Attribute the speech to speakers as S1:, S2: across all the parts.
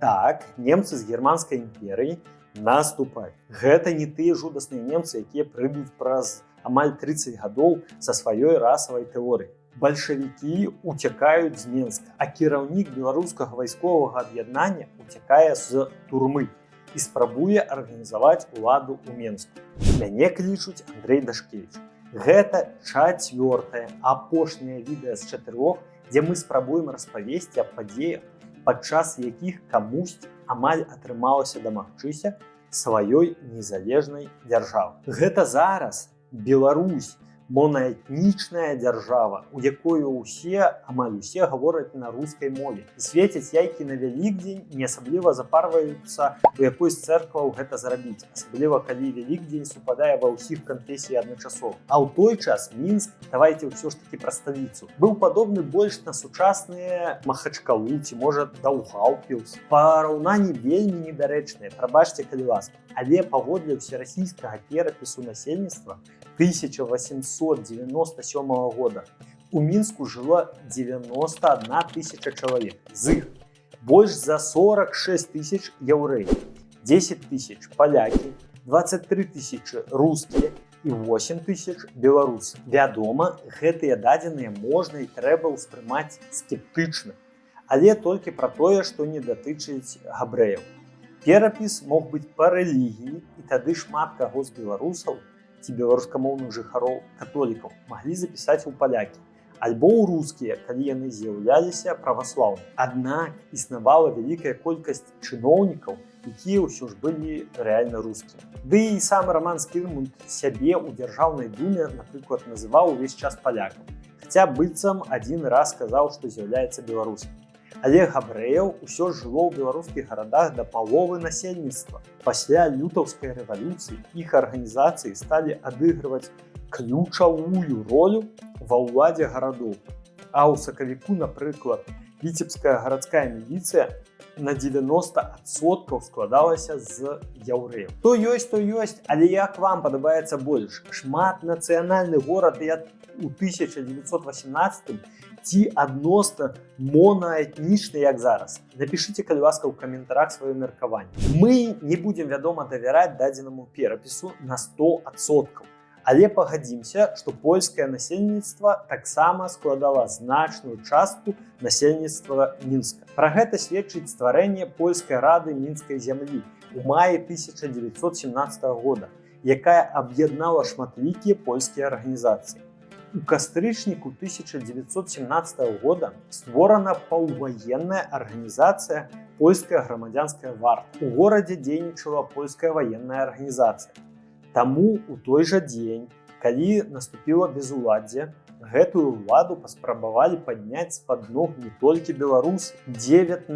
S1: Так, немцы з германскай імперыі наступаюць. Гэта не тыя жудасныя немцы, якія прыйдуць праз амаль 30 гадоў са сваёй расавай тэорыяй. Бальшавікі уцякаюць з Менска, а кіраўнік беларускага вайсковага аб'яднання уцякае з турмы і спрабуе арганізаваць уладу ў Менску. Мяне клічуць Андрэй Дашкевіч. Гэта 4-е, апошняе відэа з 4, дзе мы спрабуем распавесці аб падзеях, падчас якіх камусьці амаль атрымалася дамагчыся сваёй незалежнай дзяржавы. Гэта зараз Беларусь, монаэтнічная дзяржава, у якую амаль усе гавораць на рускай мове. І свецяць яйкі на Вялікдзень, не асабліва запарваюцца, у якой з цэркваў гэта зрабіць. Асабліва, калі Вялікдзень супадае ва ўсіх канфесій адначасова. А ў той час Мінск, давайце ўсё ж такі пра сталіцу, быў падобны больш на сучасныя Махачкалу ці, можа, Даўгаўпілс. Параўнанні вельмі недарэчныя, прабачце, калі ласка. Але паводле ўсерасійскага перапісу насельніцтва 1897 года у Мінску жыло 91 тысяча чалавек. З іх больш за 46 тысяч яўрэі, 10 тысяч палякі, 23 тысячы рускія і 8 тысяч беларусы. Вядома, гэтыя дадзеныя можна і трэба ўспрымаць скептычна, але толькі пра тое, што не датычыць габрэяў. Перапіс мог быць па рэлігіі, і тады шмат каго з беларусаў ці беларускамоўных жыхароў католікаў маглі запісаць у палякі, альбо ў рускія, калі яны з'яўляліся праваслаўнымі. Аднак існавала вялікая колькасць чыноўнікаў, якія ўсё ж былі рэальна рускімі. Ды і сам Раман Скірмунд сябе ў дзяржаўнай думе, напрыклад, называў увесь час палякам, хаця быццам адзін раз сказаў, што з'яўляецца беларусам. Але габрэяў усё жыло ў беларускіх гарадах да паловы насельніцтва. Пасля лютаўскай рэвалюцыі іх арганізацыі сталі адыгрываць ключавую ролю ва ўладзе гарадоў. А ў сакавіку, напрыклад, віцебская гарадская міліцыя на 90% складалася з яўрэяў. То ёсць, але як вам падабаецца больш? Шматнацыянальны горад як у 1918 ці адносна монаэтнічны, як зараз? Напішыце, калі ласка, ў каментарах сваё меркаванне. Мы не будзем, вядома, давяраць дадзенаму перапісу на 100%. Але пагадзімся, што польскае насельніцтва таксама складала значную частку насельніцтва Мінска. Пра гэта сведчыць стварэнне польскай рады мінскай зямлі у маі 1917 года, якая аб'яднала шматлікія польскія арганізацыі. У кастрычніку 1917 года створана паўваенная арганізацыя польская грамадзянская варта. У горадзе дзейнічала польская ваенная арганізацыя. Таму у той жа дзень, калі наступіла безуладдзе, гэтую ўладу паспрабавалі падняць з-пад ног не толькі беларусы. 19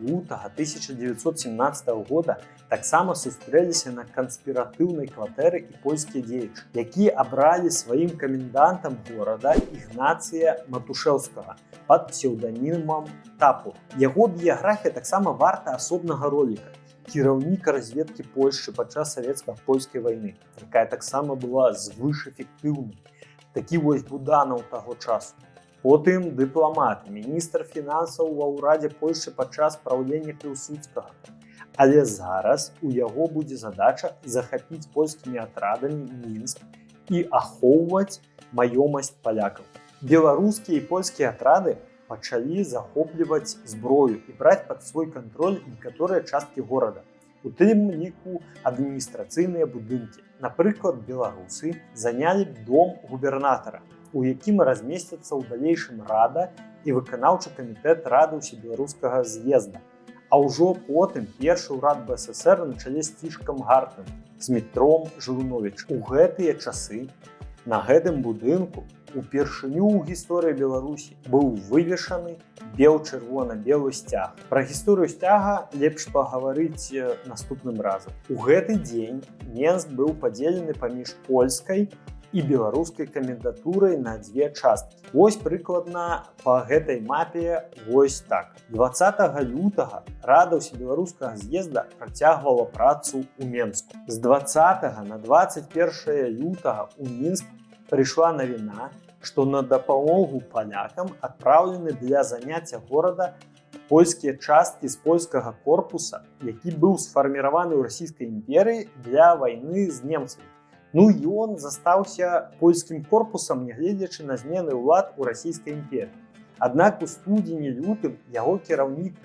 S1: лютага 1917 года таксама сустрэліся на канспіратыўнай кватэры і польскія дзеячы, якія абралі сваім камендантам горада Ігнацыя Матушэўскага пад псеўданімам Тапу. Яго біяграфія таксама варта асобнага роліка. Кіраўнік разведкі Польшчы падчас савецка-польскай вайны, якая таксама была звышэфектыўнай. Такі вось Буданаў таго часу. Потым дыпламат, міністр фінансаў ва ўрадзе Польшчы падчас праўлення Пілсудскага. Але зараз у яго будзе задача захапіць польскімі атрадамі Мінск і ахоўваць маёмасць палякаў. Беларускія і польскія атрады пачалі захопліваць зброю і браць пад свой кантроль некаторыя часткі горада, у тым ліку адміністрацыйныя будынкі. Напрыклад, беларусы занялі дом губернатара, у якім размесцяцца ў далейшым рада і выканаўчы камітэт рады ўсебеларускага з'езда. А ўжо потым першы ўрад БССР на чале з Цішкам Гартным, з Дмітром Жылуновічам. У гэтыя часы на гэтым будынку упершыню ў гісторыі Беларусі быў вывешаны бел-чырвона-белы сцяг. Пра гісторыю сцяга лепш пагаварыць наступным разам. У гэты дзень Менск быў падзелены паміж польскай і беларускай камендатурай на дзве часткі. Вось прыкладна па гэтай мапе вось так. 20 лютага Рада ўсебеларускага з'езда працягвала працу ў Менску. З 20 на 21 лютага ў Мінск прыйшла навіна, што на дапамогу палякам адпраўлены для заняцця горада польскія часткі з польскага корпуса, які быў сфарміраваны ў расійскай імперыі для вайны з немцамі. Ну і ён застаўся польскім корпусам, нягледзячы на змены ўлад у расійскай імперыі. Аднак у студзені-лютым яго кіраўнік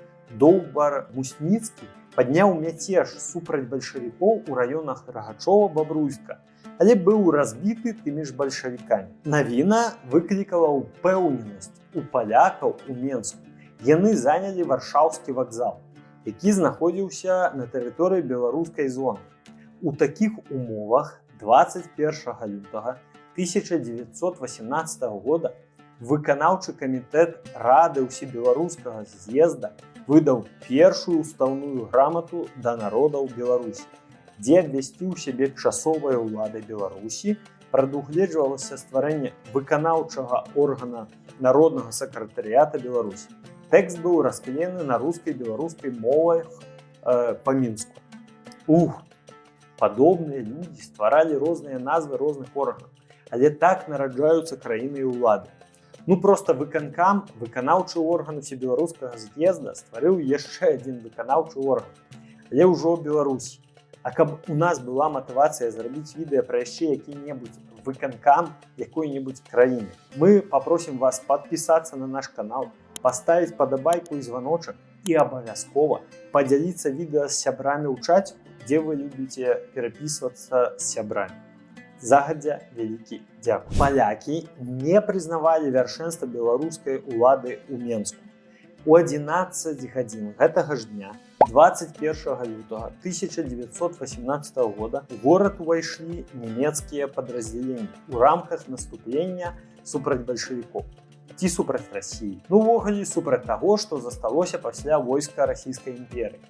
S1: Доўбар Мусніцкі падняў мяцеж супраць бальшавікоў у раёнах Рагачова-Бабруйска, але быў разбіты тымі ж бальшавікамі. Навіна выклікала ўпэўненасць у палякаў у Менску. Яны занялі Варшаўскі вакзал, які знаходзіўся на тэрыторыі беларускай зоны. У такіх умовах 21 лютага 1918 года выканаўчы камітэт Рады ўсебеларускага з'езда выдаў першую устаўную грамату да народаў Беларусі, дзе абвясціў сябе часовай уладай Беларусі, прадугледжвалася стварэнне выканаўчага органа народнага сакратарыята Беларусі. Тэкст быў расклены на рускай і беларускай мовах па Мінску. Падобныя людзі стваралі розныя назвы розных органаў, але так нараджаюцца краіны і ўлады. Проста выканкам, выканаўчы орган усебеларускага з'езда стварыў яшчэ адзін выканаўчы орган, але ўжо Беларусі. А каб у нас была матывацыя зрабіць відэа пра яшчэ які-небудзь выканкам якой-небудзь краіны, мы попросім вас падпісацца на наш канал, паставіць падабайку і званочак і абавязкова падзяліцца відэа з сябрамі ў чаце, дзе вы любіце перапісвацца з сябрамі. Загадзя вялікі дзякуй. Палякі не прызнавалі вяршэнства беларускай улады ў Менску. У 11 гадзін гэтага ж дня, 21 лютага 1918 года, у горад увайшлі нямецкія падраздзяленні ў рамках наступлення супраць бальшавікоў. Ці супраць Расіі. Увогуле супраць таго, што засталося пасля войска расійскай імперыі.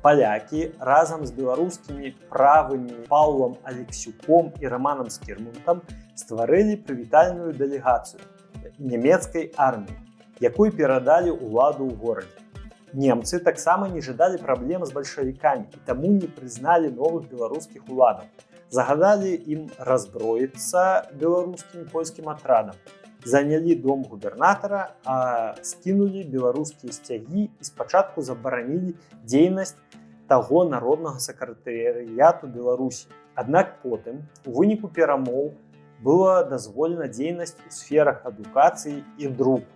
S1: Палякі разам з беларускімі правымі Паўлам Алексюком і Раманам Скірмунтам стварылі прывітальную дэлегацыю нямецкай арміі, якой перадалі ўладу ў горадзе. Немцы таксама не жадалі праблем з бальшавікамі і таму не прызналі новых беларускіх уладаў. Загадалі ім разброіцца беларускім і польскім атрадам, занялі дом губернатара, а скінулі беларускія сцягі і спачатку забаранілі дзейнасць таго народнага сакратарыяту Беларусі. Аднак потым, у выніку перамоў, была дазволена дзейнасць у сферах адукацыі і друку.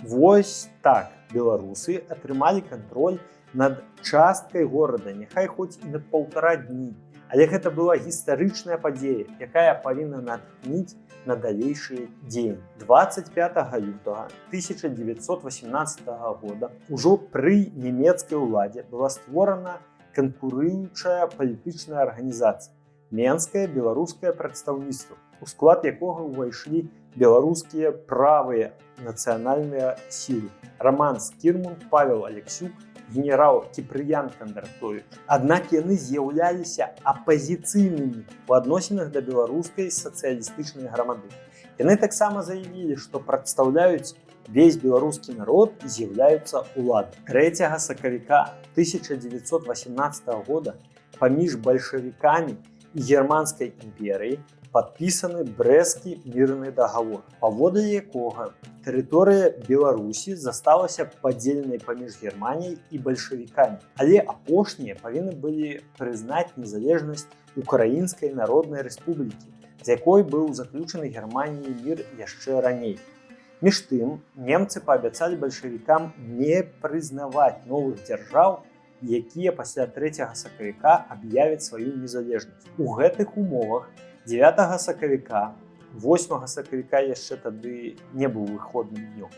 S1: Вось так беларусы атрымалі кантроль над часткай горада, няхай хоць і на 1,5 дні. Але гэта была гістарычная падзея, якая павінна натхніць на далейшыя дзеянні. 25 лютага 1918 года ўжо пры нямецкай уладзе была створана канкурыючая палітычная арганізацыя Менскае беларускае прадстаўніцтва, у склад якога ўвайшлі беларускія правыя нацыянальныя сілы Раман Скірмунт, Павел Алексюк, генерал Кіпрыян Кандратович. Аднак яны з'яўляліся апазіцыйнымі ў адносінах да беларускай сацыялістычнай грамады. Яны таксама заявілі, што прадстаўляюць весь беларускі народ і з'яўляюцца ўладай. 3 сакавіка 1918 года паміж бальшавікамі і германскай імперыяй падпісаны брэсцкі мірны дагавор, паводле якога тэрыторыя Беларусі засталася падзеленай паміж Германіяй і бальшавікамі. Але апошнія павінны былі прызнаць незалежнасць Украінскай Народнай Рэспублікі, з якой быў заключаны Германіяй мір яшчэ раней. Між тым, немцы паабяцалі бальшавікам не прызнаваць новых дзяржаў, якія пасля 3 сакавіка аб'явяць сваю незалежнасць. У гэтых умовах 9 сакавіка, 8 сакавіка яшчэ тады не быў выходным днём,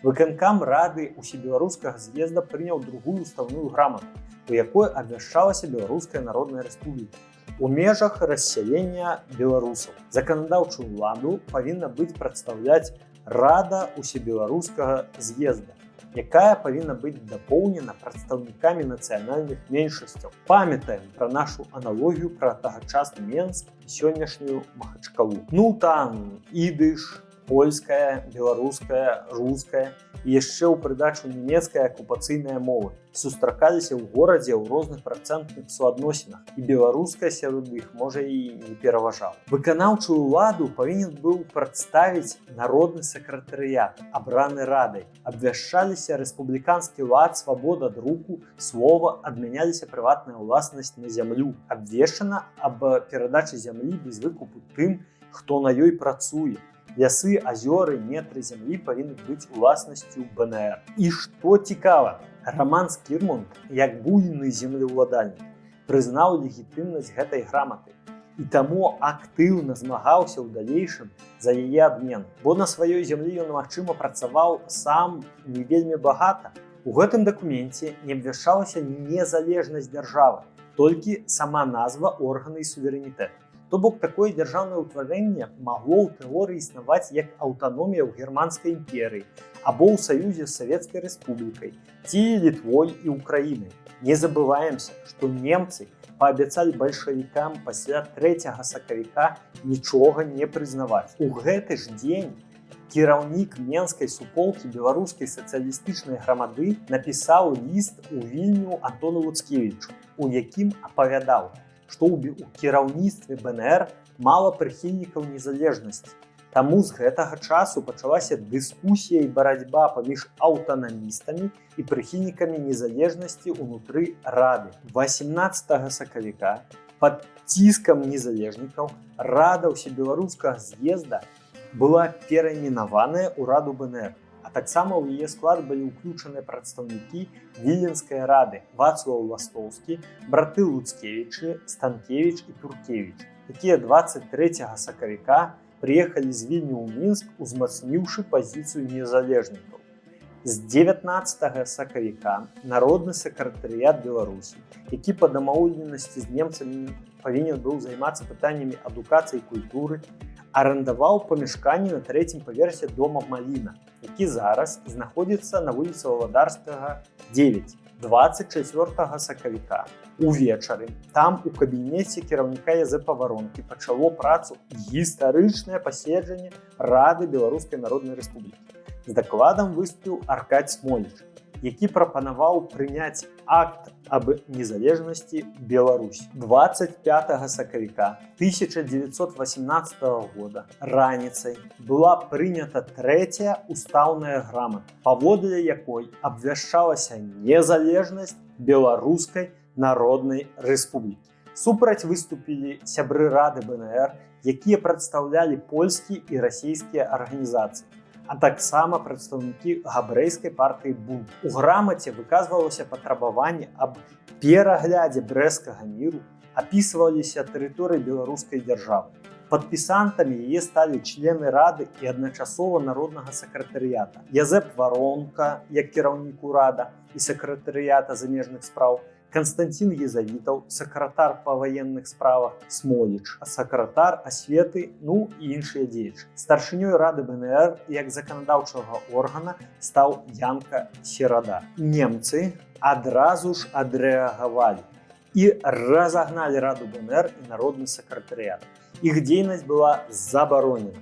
S1: выканкам Рады ўсебеларускага з'езда прыняў другую устаўную грамату, у якой абвяшчалася Беларуская Народная Рэспубліка. У межах рассялення беларусаў заканадаўчую ўладу павінна быць прадстаўляць Рада ўсебеларускага з'езда, якая павінна быць дапоўнена прадстаўнікамі нацыянальных меншасцяў. Памятаем пра нашу аналогію пра тагачасны Менск і сённяшнюю Махачкалу. Там ідыш, польская, беларуская, руская і яшчэ ў прыдачу нямецкая акупацыйная мовы. Сустракаліся ў горадзе ў розных працэнтных суадносінах, і беларуская сярод іх можа і не пераважала. Выканаўчую ўладу павінен быў прадставіць народны сакратарыят, абраны радай. Абвяшчаліся рэспубліканскі лад, свабода друку, слова, адмяняліся прыватная ўласнасць на зямлю. Абвешчана аб перадачы зямлі без выкупу тым, хто на ёй працуе. Лясы, азёры, метры зямлі павінны быць уласнасцю БНР. І што цікава, Раман Скірмонт, як буйны землеўладальнік, прызнаў легітымнасць гэтай граматы і таму актыўна змагаўся ў далейшым за яе адмену. Бо на сваёй зямлі ён, магчыма, працаваў сам не вельмі багата. У гэтым дакуменце не абвяшчалася незалежнасць дзяржавы, толькі сама назва, органы і суверэнітэт. То бок, такое дзяржаўнае ўтварэнне магло ў тэорыі існаваць як аўтаномія ў Германскай імперыі або ў саюзе з Савецкай Рэспублікай, ці Літвой і Украінай. Не забываемся, што немцы паабяцалі бальшавікам пасля 3 сакавіка нічога не прызнаваць. У гэты ж дзень кіраўнік Менскай суполкі беларускай сацыялістычнай грамады напісаў ліст у Вільню Антону Луцкевічу, у якім апавядаў, што ў кіраўніцтве БНР мала прыхільнікаў незалежнасці. Таму з гэтага часу пачалася дыскусія і барацьба паміж аўтанамістамі і прыхільнікамі незалежнасці ўнутры рады. 18 сакавіка пад ціскам незалежнікаў рада ўсебеларускага з'езда была перайменаваная ў раду БНР, а таксама ў яе склад былі ўключаныя прадстаўнікі Віленскай рады Вацлаў Ластоўскі, браты Луцкевічы, Станкевіч і Туркевіч, якія 23 сакавіка прыехалі з Вільню ў Мінск, узмацніўшы пазіцыю незалежнікаў. З 19 сакавіка народны сакратарыят Беларусі, які па дамоўленасці з немцамі павінен быў займацца пытаннямі адукацыі і культуры, арандаваў памяшканне на 3-м паверсе дома Маліна, які зараз знаходзіцца на вуліцы Валадарскага 9. 24 сакавіка увечары там у кабінеце кіраўніка Язэпа Варонкі пачало працу гістарычнае паседжанне Рады Беларускай Народнай Рэспублікі. З дакладам выступіў Аркадь Смоліч, які прапанаваў прыняць акт аб незалежнасці Беларусі. 25 сакавіка 1918 года раніцай была прынята 3-я устаўная грамата, паводле якой абвяшчалася незалежнасць Беларускай Народнай Рэспублікі. Супраць выступілі сябры Рады БНР, якія прадстаўлялі польскія і расійскія арганізацыі, а таксама прадстаўнікі габрэйскай партыі Бунт. У грамаце выказвалася патрабаванне аб пераглядзе брэсцкага міру, апісваліся тэрыторыі беларускай дзяржавы. Падпісантамі яе сталі члены рады і адначасова народнага сакратарыята Язэп Варонка, як кіраўнік урада і сакратарыята замежных спраў, Константин Езавітаў, сакратар па ваенных справах, Смоліч, сакратар асветы, ну і іншыя дзеячы. Старшынёй рады БНР як заканадаўчага органа стаў Янка Серада. Немцы адразу ж адрэагавалі і разагналі раду БНР і народны сакратарыят. Іх дзейнасць была забаронена.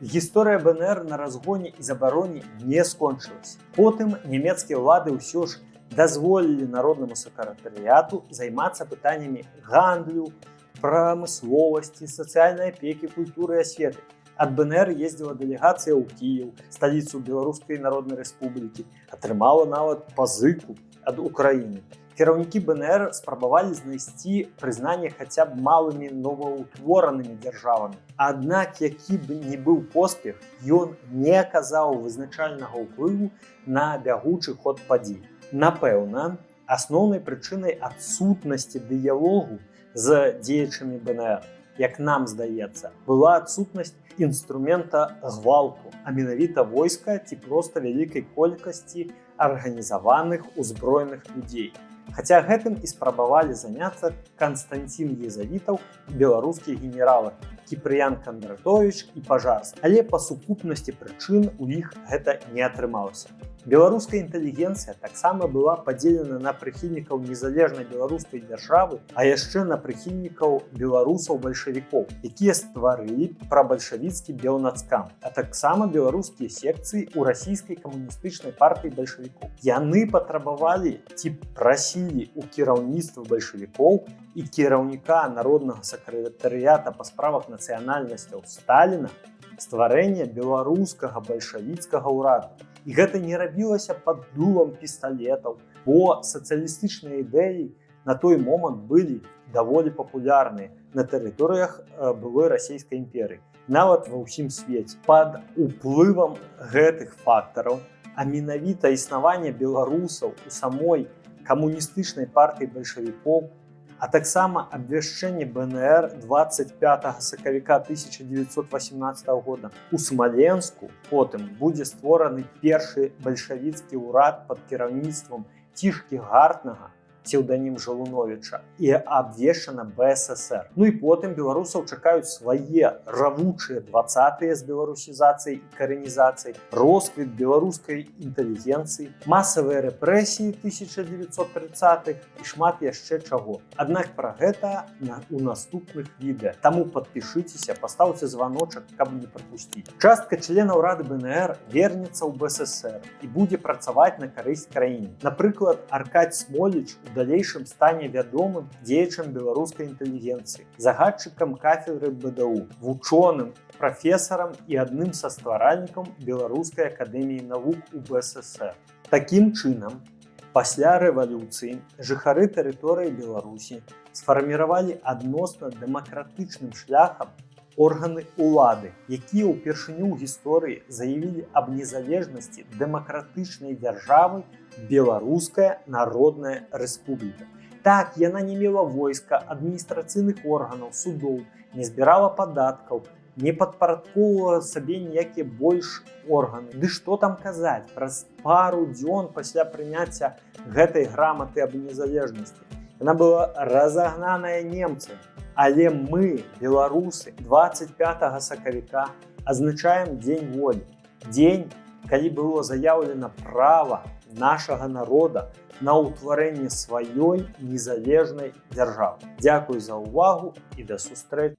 S1: Гісторыя БНР на разгоне і забароне не скончылася. Потым нямецкія ўлады ўсё ж дазволілі народнаму сакратарыяту займацца пытаннямі гандлю, прамысловасці, сацыяльнай апекі, культуры і асветы. Ад БНР ездзіла дэлегацыя ў Кіеў, сталіцу Беларускай Народнай Рэспублікі, атрымала нават пазыку ад Украіны. Кіраўнікі БНР спрабавалі знайсці прызнанне хаця б малымі новаўтворанымі дзяржавамі. Аднак, які б не быў поспех, ён не аказаў вызначальнага ўплыву на бягучы ход падзей. Напэўна, асноўнай прычынай адсутнасці дыялогу з дзеячамі БНР, як нам здаецца, была адсутнасць інструмента гвалту, а менавіта войска ці проста вялікай колькасці арганізаваных узброеных людзей. Хаця гэтым і спрабавалі заняцца Константин Езавітаў, беларускія генералы Кіпрыян Кандратович і Пажарскі. Але па сукупнасці прычын у іх гэта не атрымалася. Беларуская інтэлігенцыя таксама была падзелена на прыхільнікаў незалежнай беларускай дзяржавы, а яшчэ на прыхільнікаў беларусаў-бальшавікоў, якія стварылі прабальшавіцкі белнацкам, а таксама беларускія секцыі ў расійскай камуністычнай партыі бальшавікоў. Яны патрабавалі ці прасілі ў кіраўніцтва бальшавікоў і кіраўніка народнага сакратарыята па справах нацыянальнасцяў Сталіна стварэння беларускага бальшавіцкага ўраду. І гэта не рабілася пад дулам пісталетаў, бо сацыялістычныя ідэі на той момант былі даволі папулярныя на тэрыторыях былой расійскай імперыі, нават ва ўсім свеце. Пад уплывам гэтых фактараў, а менавіта існаванне беларусаў у самой камуністычнай партыі бальшавікоў, а таксама абвяшчэнне БНР 25 сакавіка 1918 года. У Смаленску потым будзе створаны першы бальшавіцкі ўрад пад кіраўніцтвам Цішкі Гартнага, псеўданім Жалуновіча, і абвешчана БССР. Ну і потым беларусаў чакаюць свае равучыя 20-тыя з беларусізацыяй і карэнізацыяй, росквіт беларускай інтэлігенцыі, масавыя рэпрэсіі 1930-х і шмат яшчэ чаго. Аднак пра гэта у наступных відэа. Таму падпішыцеся, пастаўце званочак, каб не прапусціць. Частка членаў Рады БНР вернецца ў БССР і будзе працаваць на карысць краіне. Напрыклад, Аркадь Смоліч у далейшым стане вядомым дзеячам беларускай інтэлігенцыі, загадчыкам кафедры БДУ, вучоным, прафесарам і адным са стваральнікам Беларускай акадэміі навук у БССР. Такім чынам, пасля рэвалюцыі жыхары тэрыторыі Беларусі сфарміравалі адносна дэмакратычным шляхам органы улады, якія ўпершыню ў гісторыі заявілі аб незалежнасці дэмакратычнай дзяржавы Беларуская Народная Рэспубліка. Так, яна не мела войска, адміністрацыйных органаў, судоў, не збірала падаткаў, не падпарадкоўвала сабе ніякія больш органы. Ды што там казаць, праз пару дзён пасля прыняцця гэтай граматы аб незалежнасці яна была разагнаная немцамі. Але мы, беларусы, 25 сакавіка азначаем дзень волі. Дзень, калі было заяўлена права нашага народа на ўтварэнне сваёй незалежнай дзяржавы. Дзякуй за ўвагу і да сустрэчы!